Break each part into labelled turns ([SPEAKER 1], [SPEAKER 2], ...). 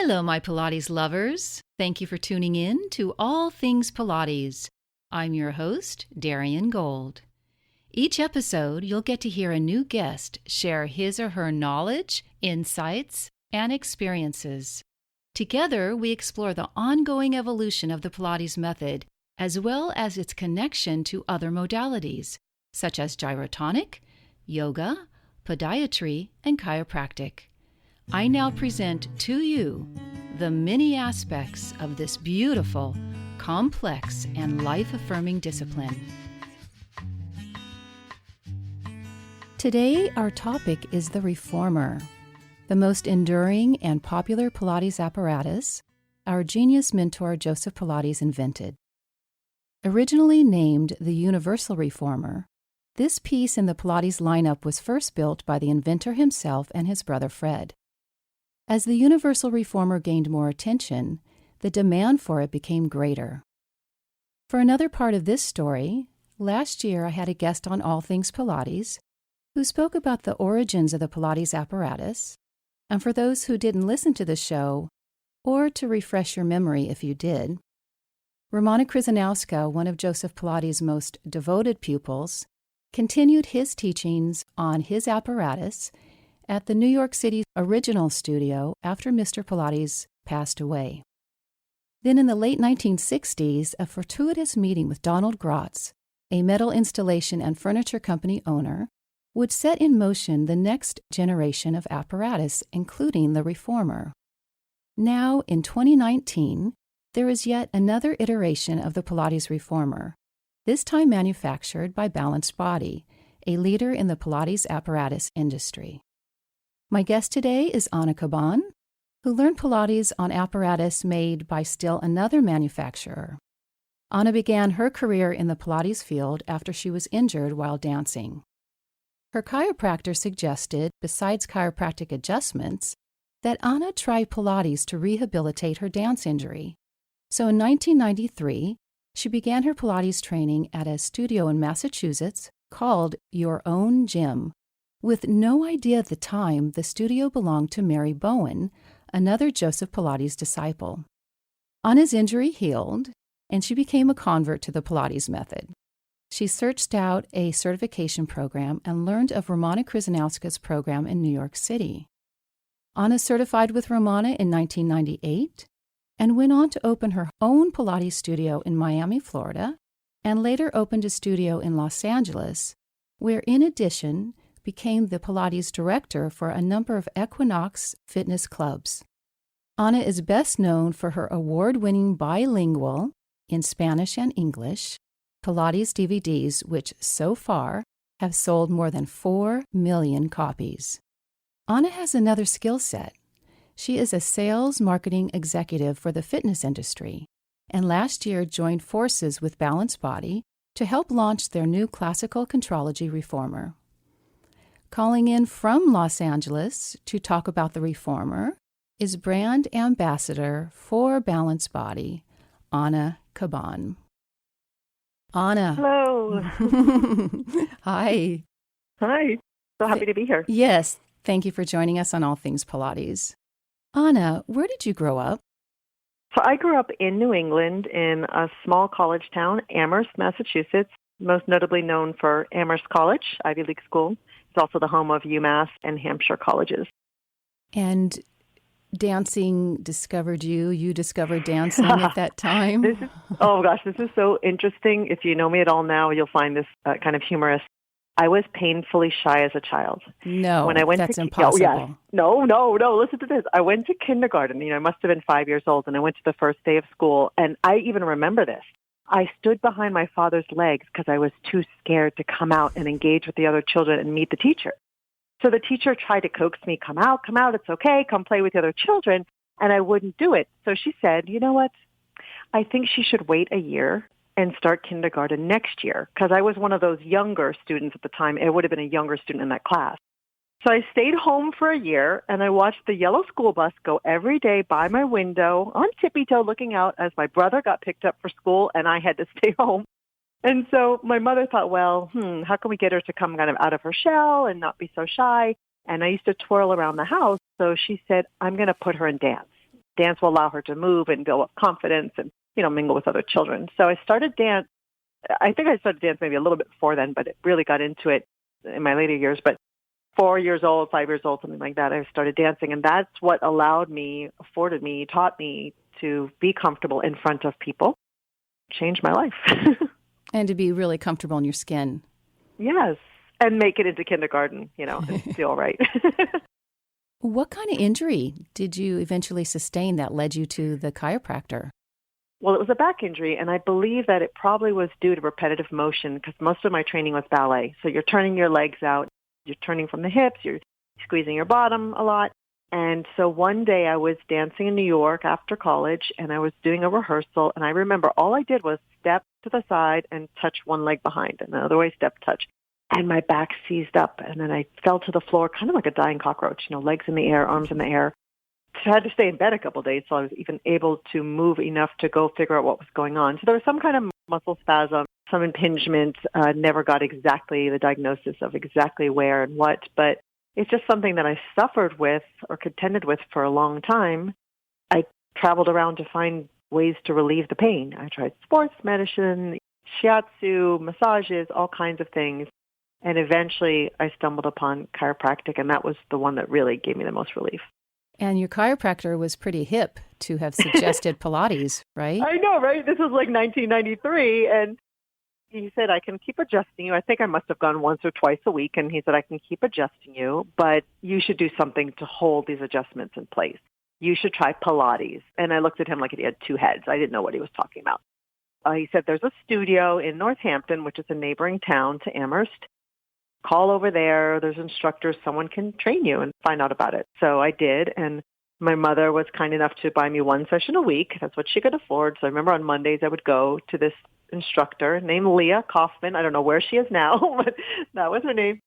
[SPEAKER 1] Hello, my Pilates lovers. Thank you for tuning in to All Things Pilates. I'm your host, Darian Gold. Each episode, you'll get to hear a new guest share his or her knowledge, insights, and experiences. Together, we explore the ongoing evolution of the Pilates method, as well as its connection to other modalities, such as gyrotonic, yoga, podiatry, and chiropractic. I now present to you the many aspects of this beautiful, complex, and life-affirming discipline. Today, our topic is the reformer, the most enduring and popular Pilates apparatus our genius mentor Jospeh Pilates invented. Originally named the Universal Reformer, this piece in the Pilates lineup was first built by the inventor himself and his brother Fred. As the Universal Reformer gained more attention, the demand for it became greater. For another part of this story, last year I had a guest on All Things Pilates who spoke about the origins of the Pilates apparatus, and for those who didn't listen to the show, or to refresh your memory if you did, Romana Kryzanowska, one of Jospeh Pilates' most devoted pupils, continued his teachings on his apparatus at the New York City original studio after Mr. Pilates passed away. Then in the late 1960s, a fortuitous meeting with Donald Gratz, a metal installation and furniture company owner, would set in motion the next generation of apparatus, including the reformer. Now, in 2019, there is yet another iteration of the Pilates reformer, this time manufactured by Balanced Body, a leader in the Pilates apparatus industry. My guest today is Ana Caban, who learned Pilates on apparatus made by still another manufacturer. Ana began her career in the Pilates field after she was injured while dancing. Her chiropractor suggested, besides chiropractic adjustments, that Ana try Pilates to rehabilitate her dance injury. So in 1993, she began her Pilates training at a studio in Massachusetts called Your Own Gym, with no idea at the time the studio belonged to Mary Bowen, another Jospeh Pilates disciple. Ana's injury healed, and she became a convert to the Pilates method. She searched out a certification program and learned of Romana Kryzanowska's program in New York City. Ana certified with Romana in 1998 and went on to open her own Pilates studio in Miami, Florida, and later opened a studio in Los Angeles, where in addition became the Pilates director for a number of Equinox fitness clubs. Ana is best known for her award-winning bilingual, in Spanish and English, Pilates DVDs, which so far have sold more than 4 million copies. Ana has another skill set. She is a sales marketing executive for the fitness industry, and last year joined forces with Balanced Body to help launch their new classical Contrology reformer. Calling in from Los Angeles to talk about the reformer is brand ambassador for Balanced Body, Ana Caban. Ana.
[SPEAKER 2] Hello.
[SPEAKER 1] Hi.
[SPEAKER 2] Hi. So happy to be here.
[SPEAKER 1] Yes. Thank you for joining us on All Things Pilates. Ana, where did you grow up?
[SPEAKER 2] So I grew up in New England in a small college town, Amherst, Massachusetts, most notably known for Amherst College, Ivy League school. It's also the home of UMass and Hampshire colleges.
[SPEAKER 1] And dancing discovered you. You discovered dancing at that time.
[SPEAKER 2] This is so interesting. If you know me at all now, you'll find this kind of humorous. I was painfully shy as a child.
[SPEAKER 1] No,
[SPEAKER 2] when I went
[SPEAKER 1] that's
[SPEAKER 2] to,
[SPEAKER 1] impossible.
[SPEAKER 2] Oh, yes. No, listen to this. I went to kindergarten. I must have been 5 years old, and I went to the first day of school, and I even remember this. I stood behind my father's legs because I was too scared to come out and engage with the other children and meet the teacher. So the teacher tried to coax me, come out, it's okay, come play with the other children, and I wouldn't do it. So she said, you know what, I think she should wait a year and start kindergarten next year, because I was one of those younger students at the time. It would have been a younger student in that class. So I stayed home for a year, and I watched the yellow school bus go every day by my window on tippy-toe looking out as my brother got picked up for school, and I had to stay home. And so my mother thought, well, how can we get her to come kind of out of her shell and not be so shy? And I used to twirl around the house. So she said, I'm going to put her in dance. dance will allow her to move and build up confidence and, mingle with other children. So I started dance. I think I started dance maybe a little bit before then, but it really got into it in my later years. But 4 years old, 5 years old, something like that, I started dancing. And that's what taught me to be comfortable in front of people, changed my life.
[SPEAKER 1] And to be really comfortable in your skin.
[SPEAKER 2] Yes. And make it into kindergarten, and feel right.
[SPEAKER 1] What kind of injury did you eventually sustain that led you to the chiropractor?
[SPEAKER 2] Well, it was a back injury, and I believe that it probably was due to repetitive motion because most of my training was ballet. So you're turning your legs out, you're turning from the hips, you're squeezing your bottom a lot. And so one day I was dancing in New York after college, and I was doing a rehearsal, and I remember all I did was step to the side and touch one leg behind, and another way step, touch. And my back seized up, and then I fell to the floor kind of like a dying cockroach, legs in the air, arms in the air. So I had to stay in bed a couple of days so I was even able to move enough to go figure out what was going on. So there was some kind of muscle spasm, some impingement, never got exactly the diagnosis of exactly where and what, but it's just something that I suffered with or contended with for a long time. I traveled around to find ways to relieve the pain. I tried sports medicine, shiatsu, massages, all kinds of things. And eventually I stumbled upon chiropractic, and that was the one that really gave me the most relief.
[SPEAKER 1] And your chiropractor was pretty hip to have suggested Pilates, right?
[SPEAKER 2] I know, right? This was like 1993, and he said, I can keep adjusting you. I think I must have gone once or twice a week, and he said, I can keep adjusting you, but you should do something to hold these adjustments in place. You should try Pilates. And I looked at him like he had two heads. I didn't know what he was talking about. He said, there's a studio in Northampton, which is a neighboring town to Amherst. Call over there. There's instructors. Someone can train you and find out about it. So I did, and my mother was kind enough to buy me one session a week. That's what she could afford. So I remember on Mondays I would go to this instructor named Leah Kaufman. I don't know where she is now, but that was her name.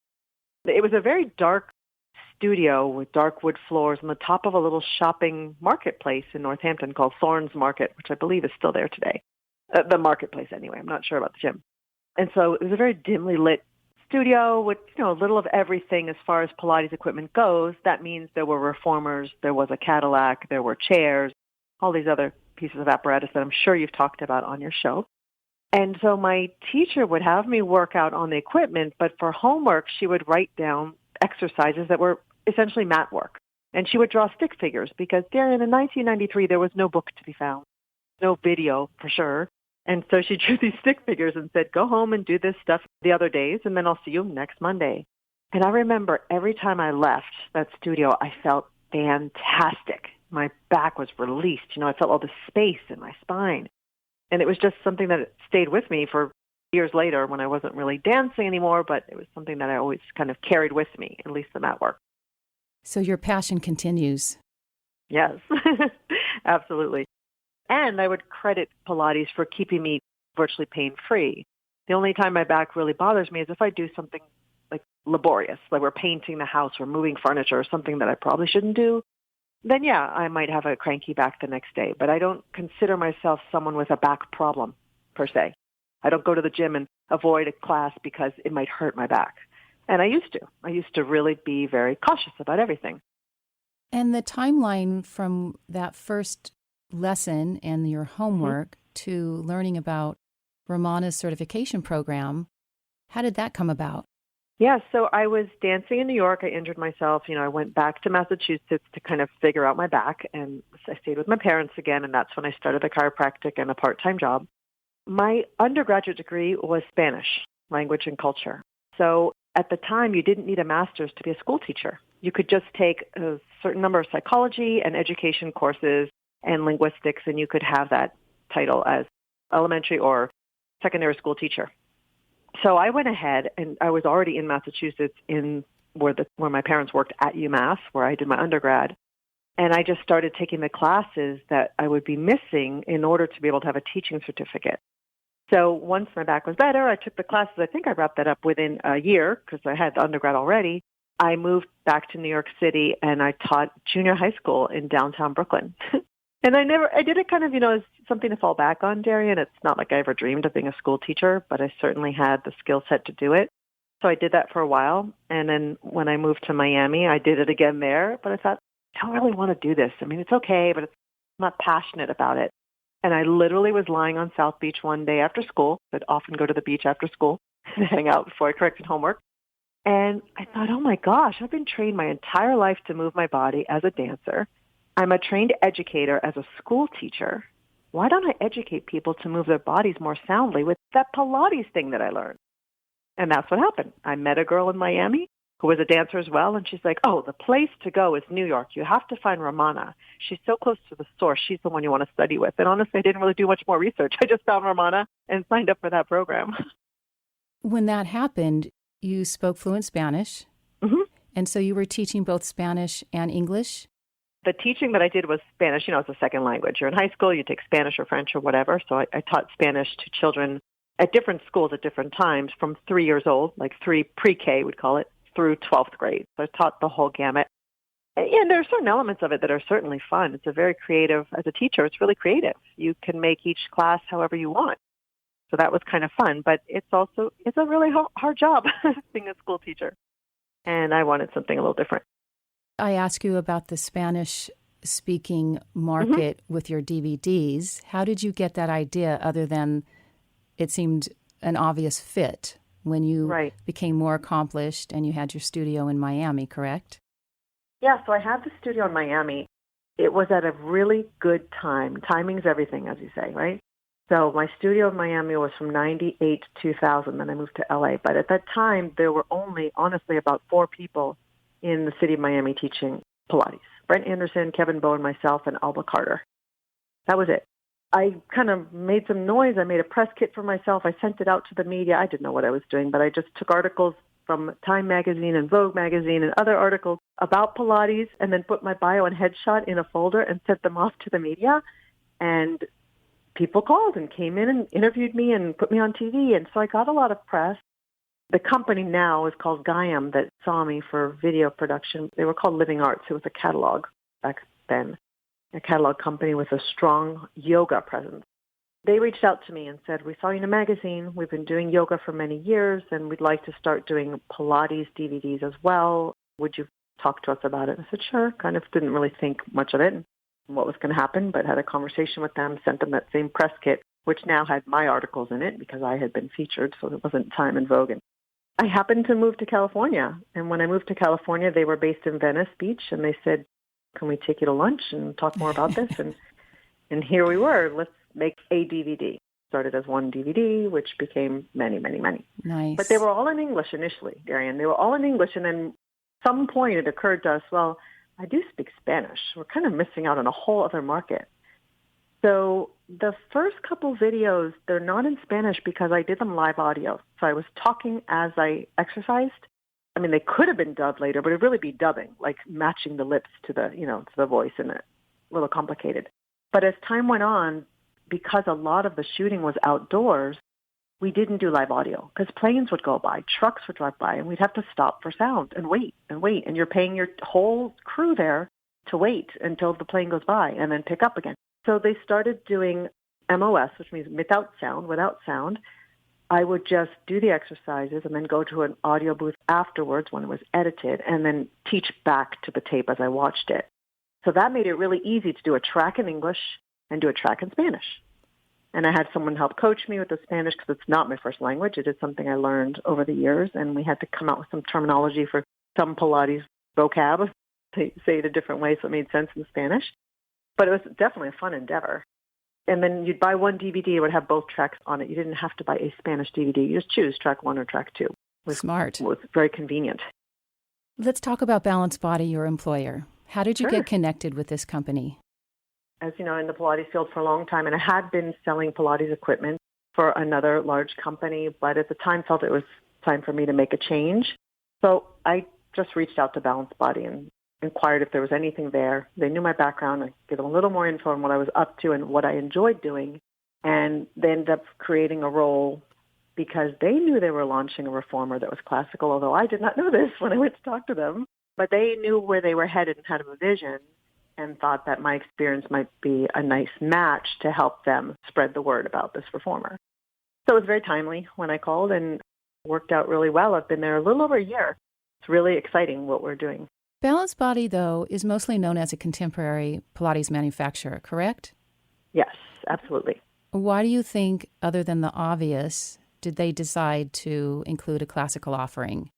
[SPEAKER 2] It was a very dark studio with dark wood floors on the top of a little shopping marketplace in Northampton called Thorns Market, which I believe is still there today. The marketplace anyway. I'm not sure about the gym. And so it was a very dimly lit studio with, a little of everything as far as Pilates equipment goes. That means there were reformers, there was a Cadillac, there were chairs, all these other pieces of apparatus that I'm sure you've talked about on your show. And so my teacher would have me work out on the equipment, but for homework, she would write down exercises that were essentially mat work. And she would draw stick figures because, Darian, in 1993, there was no book to be found, no video for sure. And so she drew these stick figures and said, go home and do this stuff the other days, and then I'll see you next Monday. And I remember every time I left that studio, I felt fantastic. My back was released. I felt all the space in my spine. And it was just something that stayed with me for years later when I wasn't really dancing anymore, but it was something that I always kind of carried with me, at least the mat work.
[SPEAKER 1] So your passion continues.
[SPEAKER 2] Yes, absolutely. And I would credit Pilates for keeping me virtually pain-free. The only time my back really bothers me is if I do something like laborious, like we're painting the house or moving furniture or something that I probably shouldn't do. Then, yeah, I might have a cranky back the next day. But I don't consider myself someone with a back problem, per se. I don't go to the gym and avoid a class because it might hurt my back. And I used to. I used to really be very cautious about everything.
[SPEAKER 1] And the timeline from that first lesson and your homework to learning about Romana's certification program, how did that come about?
[SPEAKER 2] Yeah, so I was dancing in New York. I injured myself. I went back to Massachusetts to kind of figure out my back, and I stayed with my parents again, and that's when I started a chiropractic and a part-time job. My undergraduate degree was Spanish, language and culture. So at the time, you didn't need a master's to be a school teacher. You could just take a certain number of psychology and education courses and linguistics, and you could have that title as elementary or secondary school teacher. So I went ahead, and I was already in Massachusetts where my parents worked at UMass, where I did my undergrad. And I just started taking the classes that I would be missing in order to be able to have a teaching certificate. So once my back was better, I took the classes. I think I wrapped that up within a year because I had the undergrad already. I moved back to New York City, and I taught junior high school in downtown Brooklyn. And I did it kind of, as something to fall back on, Darian. It's not like I ever dreamed of being a school teacher, but I certainly had the skill set to do it. So I did that for a while. And then when I moved to Miami, I did it again there. But I thought, I don't really want to do this. I mean, it's okay, but not passionate about it. And I literally was lying on South Beach one day after school. I'd often go to the beach after school and hang out before I corrected homework. And I thought, oh my gosh, I've been trained my entire life to move my body as a dancer. I'm a trained educator as a school teacher. Why don't I educate people to move their bodies more soundly with that Pilates thing that I learned? And that's what happened. I met a girl in Miami who was a dancer as well, and she's like, oh, the place to go is New York. You have to find Romana. She's so close to the source. She's the one you want to study with. And honestly, I didn't really do much more research. I just found Romana and signed up for that program.
[SPEAKER 1] When that happened, you spoke fluent Spanish, and so you were teaching both Spanish and English?
[SPEAKER 2] The teaching that I did was Spanish. It's a second language. You're in high school, you take Spanish or French or whatever. So I taught Spanish to children at different schools at different times from 3 years old, like pre-K, we'd call it, through 12th grade. So I taught the whole gamut. And there are certain elements of it that are certainly fun. It's a very creative, as a teacher, it's really creative. You can make each class however you want. So that was kind of fun, but it's a really hard job being a school teacher. And I wanted something a little different.
[SPEAKER 1] I asked you about the Spanish-speaking market with your DVDs. How did you get that idea other than it seemed an obvious fit when you became more accomplished and you had your studio in Miami, correct?
[SPEAKER 2] Yeah, so I had the studio in Miami. It was at a really good time. Timing's everything, as you say, right? So my studio in Miami was from 98 to 2000, then I moved to LA. But at that time, there were only, honestly, about 4 people in the city of Miami teaching Pilates. Brent Anderson, Kevin Bowen, myself, and Alba Carter. That was it. I kind of made some noise. I made a press kit for myself. I sent it out to the media. I didn't know what I was doing, but I just took articles from Time Magazine and Vogue Magazine and other articles about Pilates and then put my bio and headshot in a folder and sent them off to the media. And people called and came in and interviewed me and put me on TV. And so I got a lot of press. The company now is called Gaiam that saw me for video production. They were called Living Arts. It was a catalog back then, a catalog company with a strong yoga presence. They reached out to me and said, we saw you in a magazine. We've been doing yoga for many years, and we'd like to start doing Pilates DVDs as well. Would you talk to us about it? I said, sure. Kind of didn't really think much of it and what was going to happen, but had a conversation with them, sent them that same press kit, which now had my articles in it because I had been featured, so it wasn't Time and Vogue. I happened to move to California, and when I moved to California, they were based in Venice Beach, and they said, can we take you to lunch and talk more about this? And here we were. Let's make a DVD. Started as one DVD, which became many, many, many.
[SPEAKER 1] Nice.
[SPEAKER 2] But they were all in English initially, Darian. They were all in English, and then at some point it occurred to us, well, I do speak Spanish. We're kind of missing out on a whole other market. So the first couple videos, they're not in Spanish because I did them live audio. So I was talking as I exercised. I mean, they could have been dubbed later, but it'd really be dubbing, like matching the lips to the, to the voice, and a little complicated. But as time went on, because a lot of the shooting was outdoors, we didn't do live audio because planes would go by, trucks would drive by, and we'd have to stop for sound and wait. And you're paying your whole crew there to wait until the plane goes by and then pick up again. So they started doing MOS, which means without sound. I would just do the exercises and then go to an audio booth afterwards when it was edited and then teach back to the tape as I watched it. So that made it really easy to do a track in English and do a track in Spanish. And I had someone help coach me with the Spanish because it's not my first language. It is something I learned over the years, and we had to come out with some terminology for some Pilates vocab to say it a different way so it made sense in Spanish. But it was definitely a fun endeavor. And then you'd buy one DVD, it would have both tracks on it. You didn't have to buy a Spanish DVD. You just choose track 1 or track 2.
[SPEAKER 1] Smart.
[SPEAKER 2] It was very convenient.
[SPEAKER 1] Let's talk about Balance Body, your employer. How did you get connected with this company?
[SPEAKER 2] As you know, in the Pilates field for a long time, and I had been selling Pilates equipment for another large company, but at the time felt it was time for me to make a change. So I just reached out to Balance Body and inquired if there was anything there. They knew my background. I gave them a little more info on what I was up to and what I enjoyed doing. And they ended up creating a role because they knew they were launching a reformer that was classical, although I did not know this when I went to talk to them. But they knew where they were headed and had a vision and thought that my experience might be a nice match to help them spread the word about this reformer. So it was very timely when I called and worked out really well. I've been there a little over a year. It's really exciting what we're doing.
[SPEAKER 1] Balance Body, though, is mostly known as a contemporary Pilates manufacturer, correct?
[SPEAKER 2] Yes, absolutely.
[SPEAKER 1] Why do you think, other than the obvious, did they decide to include a classical offering?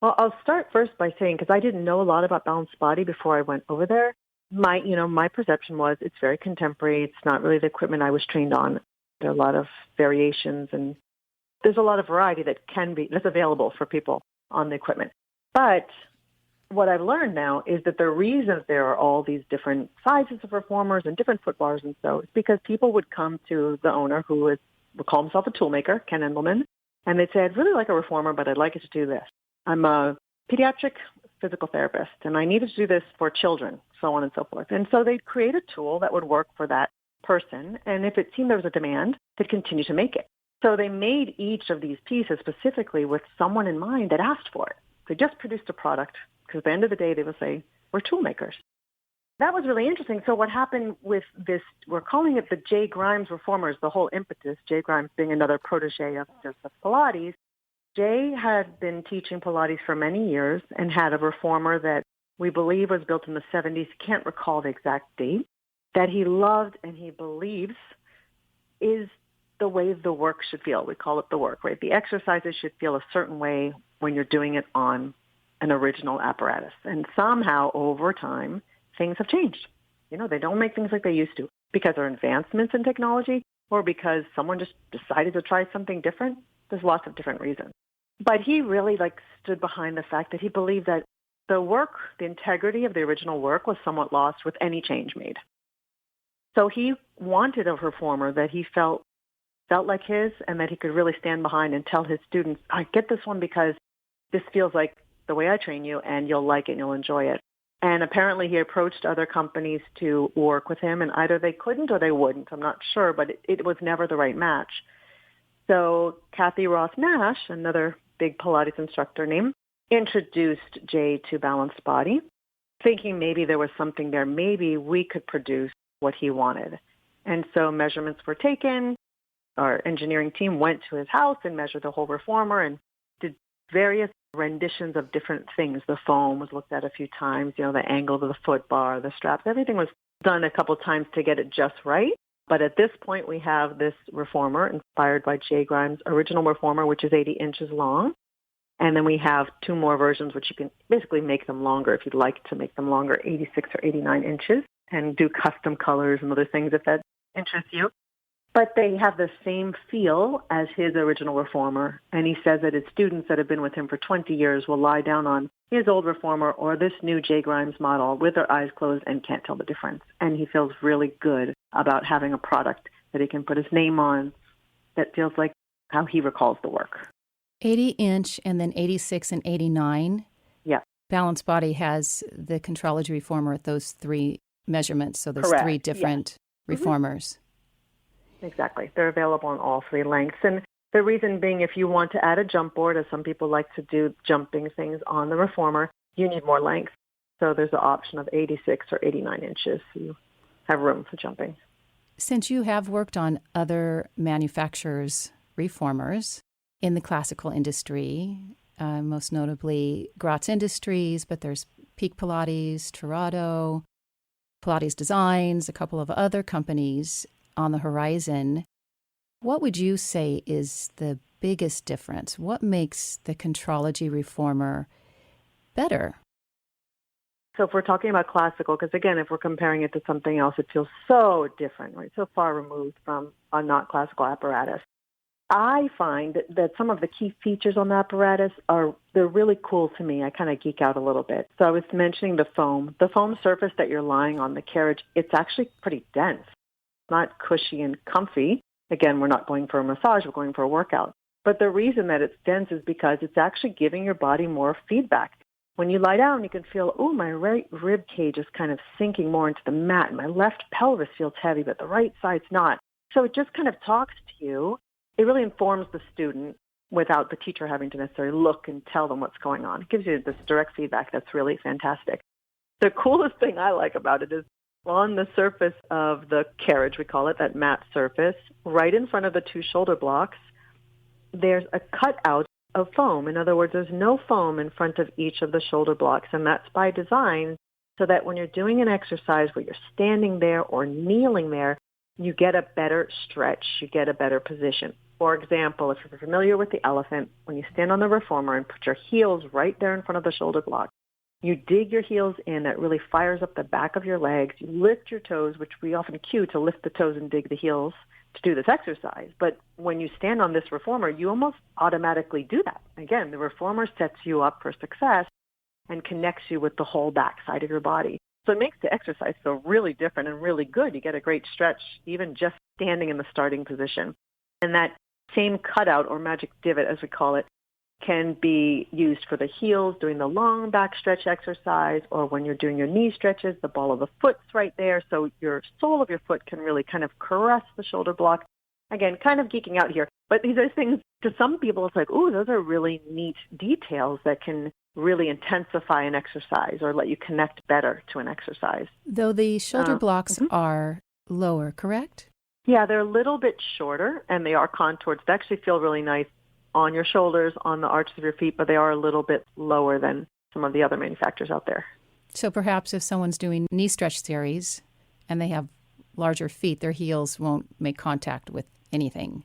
[SPEAKER 2] Well, I'll start first by saying, because I didn't know a lot about Balance Body before I went over there, my perception was it's very contemporary. It's not really the equipment I was trained on. There are a lot of variations, and there's a lot of variety that's available for people on the equipment. But what I've learned now is that the reason there are all these different sizes of reformers and different foot bars and so is because people would come to the owner who would call himself a toolmaker, Ken Endelman, and they'd say, I'd really like a reformer, but I'd like it to do this. I'm a pediatric physical therapist, and I needed to do this for children, so on and so forth. And so they'd create a tool that would work for that person, and if it seemed there was a demand, they'd continue to make it. So they made each of these pieces specifically with someone in mind that asked for it. They just produced a product, because at the end of the day, they would say, we're tool makers. That was really interesting. So what happened with this, we're calling it the J. Grimes reformers, the whole impetus, J. Grimes being another protege of Jospeh Pilates. Jay had been teaching Pilates for many years and had a reformer that we believe was built in the 70s, can't recall the exact date, that he loved and he believes is the way the work should feel. We call it the work, right? The exercises should feel a certain way when you're doing it on an original apparatus. And somehow over time, things have changed. They don't make things like they used to because there are advancements in technology or because someone just decided to try something different. There's lots of different reasons. But he really stood behind the fact that he believed that the work, the integrity of the original work was somewhat lost with any change made. So he wanted a reformer that he felt like his and that he could really stand behind and tell his students, I get this one because this feels like the way I train you and you'll like it and you'll enjoy it. And apparently he approached other companies to work with him and either they couldn't or they wouldn't. I'm not sure, but it was never the right match. So Kathy Roth Nash, another big Pilates instructor name, introduced Jay to Balance Body, thinking maybe there was something there. Maybe we could produce what he wanted. And so measurements were taken. Our engineering team went to his house and measured the whole reformer and did various renditions of different things. The foam was looked at a few times, the angle of the foot bar, the straps, everything was done a couple times to get it just right. But at this point, we have this reformer inspired by J. Grimes' original reformer, which is 80 inches long. And then we have two more versions, which you can basically make them longer if you'd like to make them longer, 86 or 89 inches, and do custom colors and other things if that interests you. But they have the same feel as his original reformer. And he says that his students that have been with him for 20 years will lie down on his old reformer or this new J. Grimes model with their eyes closed and can't tell the difference. And he feels really good about having a product that he can put his name on that feels like how he recalls the work.
[SPEAKER 1] 80-inch and then 86 and 89.
[SPEAKER 2] Yeah.
[SPEAKER 1] Balance Body has the Contrology reformer at those three measurements. So there's
[SPEAKER 2] Correct.
[SPEAKER 1] three different reformers.
[SPEAKER 2] Exactly. They're available in all three lengths. And the reason being, if you want to add a jump board, as some people like to do jumping things on the reformer, you need more length. So there's the option of 86 or 89 inches. So you have room for jumping.
[SPEAKER 1] Since you have worked on other manufacturers' reformers in the classical industry, most notably Gratz Industries, but there's Peak Pilates, Torado, Pilates Designs, a couple of other companies on the horizon. What would you say is the biggest difference? What makes the Contrology reformer better?
[SPEAKER 2] So if we're talking about classical, because again, if we're comparing it to something else, it feels so different, right? So far removed from a not classical apparatus. I find that some of the key features on the apparatus they're really cool to me. I kind of geek out a little bit. So I was mentioning the foam. The foam surface that you're lying on, the carriage, it's actually pretty dense. Not cushy and comfy. Again, we're not going for a massage, we're going for a workout. But the reason that it's dense is because it's actually giving your body more feedback. When you lie down, you can feel, my right rib cage is kind of sinking more into the mat. My left pelvis feels heavy, but the right side's not. So it just kind of talks to you. It really informs the student without the teacher having to necessarily look and tell them what's going on. It gives you this direct feedback that's really fantastic. The coolest thing I like about it is on the surface of the carriage, we call it, that mat surface, right in front of the two shoulder blocks, there's a cutout of foam. In other words, there's no foam in front of each of the shoulder blocks, and that's by design so that when you're doing an exercise where you're standing there or kneeling there, you get a better stretch, you get a better position. For example, if you're familiar with the elephant, when you stand on the reformer and put your heels right there in front of the shoulder block, you dig your heels in, that really fires up the back of your legs. You lift your toes, which we often cue to lift the toes and dig the heels to do this exercise. But when you stand on this reformer, you almost automatically do that. Again, the reformer sets you up for success and connects you with the whole back side of your body. So it makes the exercise feel really different and really good. You get a great stretch even just standing in the starting position. And that same cutout or magic divot, as we call it, can be used for the heels, doing the long back stretch exercise, or when you're doing your knee stretches, the ball of the foot's right there, so your sole of your foot can really kind of caress the shoulder block. Again, kind of geeking out here, but these are things, to some people, it's like, ooh, those are really neat details that can really intensify an exercise or let you connect better to an exercise.
[SPEAKER 1] Though the shoulder blocks are lower, correct?
[SPEAKER 2] Yeah, they're a little bit shorter, and they are contoured. They actually feel really nice on your shoulders, on the arches of your feet, but they are a little bit lower than some of the other manufacturers out there.
[SPEAKER 1] So perhaps if someone's doing knee stretch series and they have larger feet, their heels won't make contact with anything.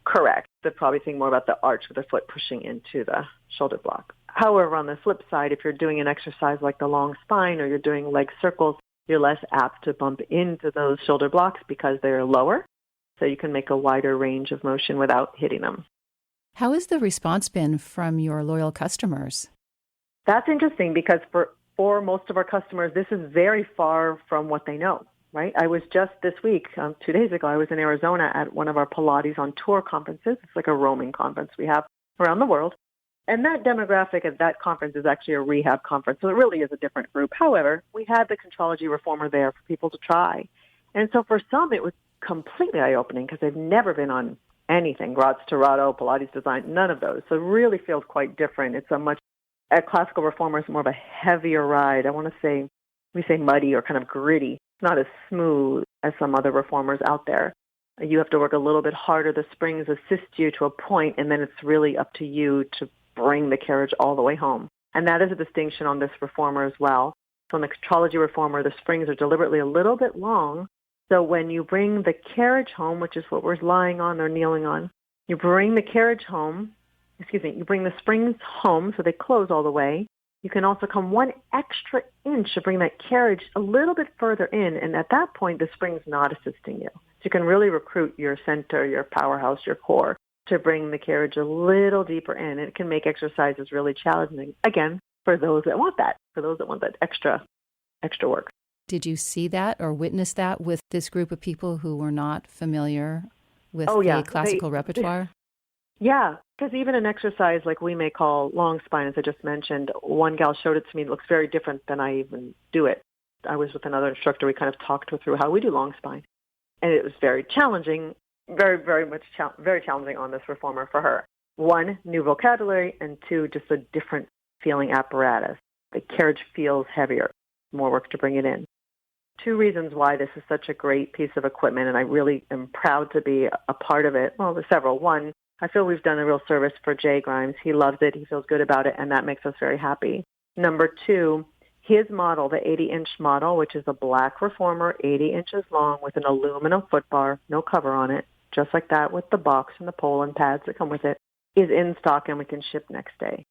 [SPEAKER 2] Correct. They're probably thinking more about the arch of the foot pushing into the shoulder block. However, on the flip side, if you're doing an exercise like the long spine or you're doing leg circles, you're less apt to bump into those shoulder blocks because they're lower, so you can make a wider range of motion without hitting them.
[SPEAKER 1] How has the response been from your loyal customers?
[SPEAKER 2] That's interesting because for most of our customers, this is very far from what they know, right? I was just this week, 2 days ago, I was in Arizona at one of our Pilates on Tour conferences. It's like a roaming conference we have around the world. And that demographic at that conference is actually a rehab conference, so it really is a different group. However, we had the Contrology reformer there for people to try. And so for some, it was completely eye-opening because they've never been on anything, Gratz, Torado, Pilates design, none of those. So it really feels quite different. It's a classical reformer is more of a heavier ride. I want to say, we say muddy or kind of gritty. It's not as smooth as some other reformers out there. You have to work a little bit harder. The springs assist you to a point, and then it's really up to you to bring the carriage all the way home. And that is a distinction on this reformer as well. So on the Contrology reformer, the springs are deliberately a little bit long. So when you bring the carriage home, which is what we're lying on or kneeling on, you bring the springs home so they close all the way. You can also come 1 extra inch to bring that carriage a little bit further in, and at that point, the spring's not assisting you. So you can really recruit your center, your powerhouse, your core to bring the carriage a little deeper in. It can make exercises really challenging, again, for those that want that, extra work.
[SPEAKER 1] Did you see that or witness that with this group of people who were not familiar with the classical repertoire?
[SPEAKER 2] Yeah, because even an exercise like we may call long spine, as I just mentioned, one gal showed it to me. It looks very different than I even do it. I was with another instructor. We kind of talked her through how we do long spine. And it was very challenging, very, very much very challenging on this reformer for her. 1, new vocabulary, and 2, just a different feeling apparatus. The carriage feels heavier, more work to bring it in. 2 reasons why this is such a great piece of equipment, and I really am proud to be a part of it. Well, there's several. 1, I feel we've done a real service for Jay Grimes. He loves it. He feels good about it, and that makes us very happy. Number 2, his model, the 80-inch model, which is a black reformer, 80 inches long with an aluminum foot bar, no cover on it, just like that with the box and the pole and pads that come with it, is in stock and we can ship next day.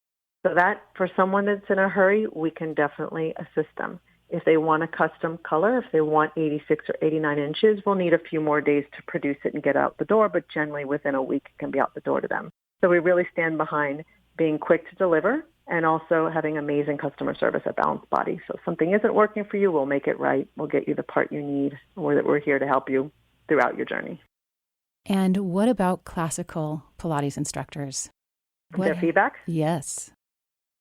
[SPEAKER 2] So that, for someone that's in a hurry, we can definitely assist them. If they want a custom color, if they want 86 or 89 inches, we'll need a few more days to produce it and get out the door, but generally within a week it can be out the door to them. So we really stand behind being quick to deliver and also having amazing customer service at Balanced Body. So if something isn't working for you, we'll make it right. We'll get you the part you need. We're here to help you throughout your journey.
[SPEAKER 1] And what about classical Pilates instructors?
[SPEAKER 2] Their feedback?
[SPEAKER 1] Yes.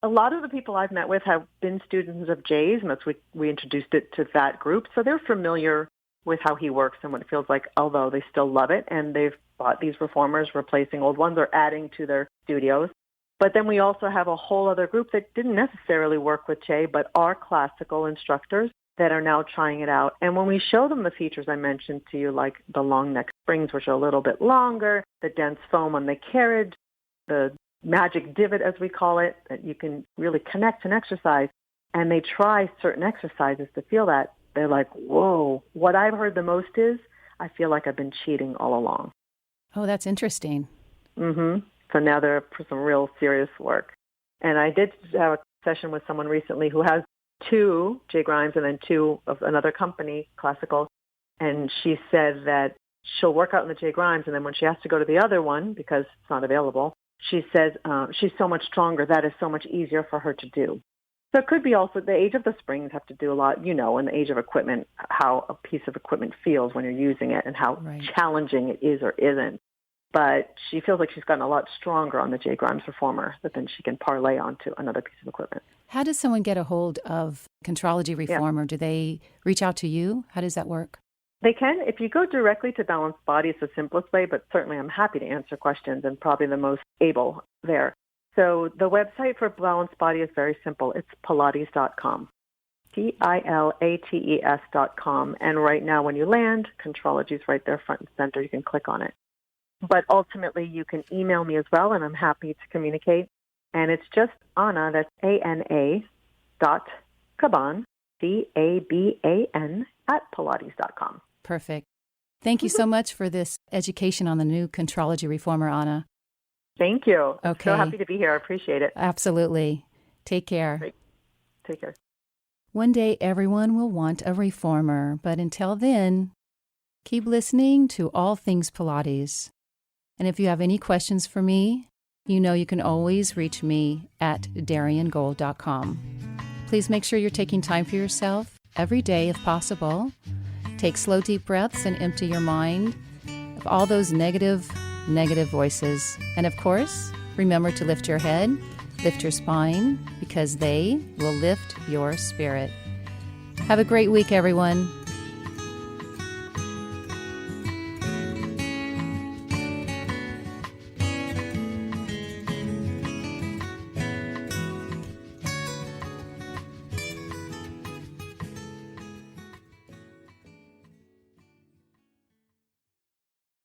[SPEAKER 2] A lot of the people I've met with have been students of Jay's, and that's we introduced it to that group. So they're familiar with how he works and what it feels like, although they still love it. And they've bought these reformers, replacing old ones or adding to their studios. But then we also have a whole other group that didn't necessarily work with Jay, but are classical instructors that are now trying it out. And when we show them the features I mentioned to you, like the long neck springs, which are a little bit longer, the dense foam on the carriage, the magic divot, as we call it, that you can really connect and exercise. And they try certain exercises to feel that. They're like, whoa. What I've heard the most is, I feel like I've been cheating all along.
[SPEAKER 1] Oh, that's interesting.
[SPEAKER 2] Mm-hmm. So now they're for some real serious work. And I did have a session with someone recently who has 2 J Grimes and then 2 of another company, classical. And she said that she'll work out in the J Grimes, and then when she has to go to the other one, because it's not available, she says she's so much stronger. That is so much easier for her to do. So it could be also the age of the springs have to do a lot, and the age of equipment, how a piece of equipment feels when you're using it and how challenging it is or isn't. But she feels like she's gotten a lot stronger on the J Grimes Reformer that then she can parlay onto another piece of equipment.
[SPEAKER 1] How does someone get a hold of Contrology Reformer? Yeah. Do they reach out to you? How does that work?
[SPEAKER 2] They can. If you go directly to Balanced Body, it's the simplest way, but certainly I'm happy to answer questions and probably the most able there. So the website for Balanced Body is very simple. It's Pilates.com. Pilates.com. And right now when you land, Contrology is right there front and center. You can click on it. But ultimately, you can email me as well, and I'm happy to communicate. And it's just Ana, that's ANA, Caban, CABAN, @Pilates.com.
[SPEAKER 1] Perfect. Thank you so much for this education on the new Contrology Reformer, Ana.
[SPEAKER 2] Thank you.
[SPEAKER 1] Okay.
[SPEAKER 2] I'm so happy to be here. I appreciate it.
[SPEAKER 1] Absolutely. Take care.
[SPEAKER 2] Great. Take care.
[SPEAKER 1] One day, everyone will want a reformer, but until then, keep listening to All Things Pilates. And if you have any questions for me, you can always reach me at DarianGold.com. Please make sure you're taking time for yourself every day if possible. Take slow, deep breaths and empty your mind of all those negative voices. And of course, remember to lift your head, lift your spine, because they will lift your spirit. Have a great week, everyone.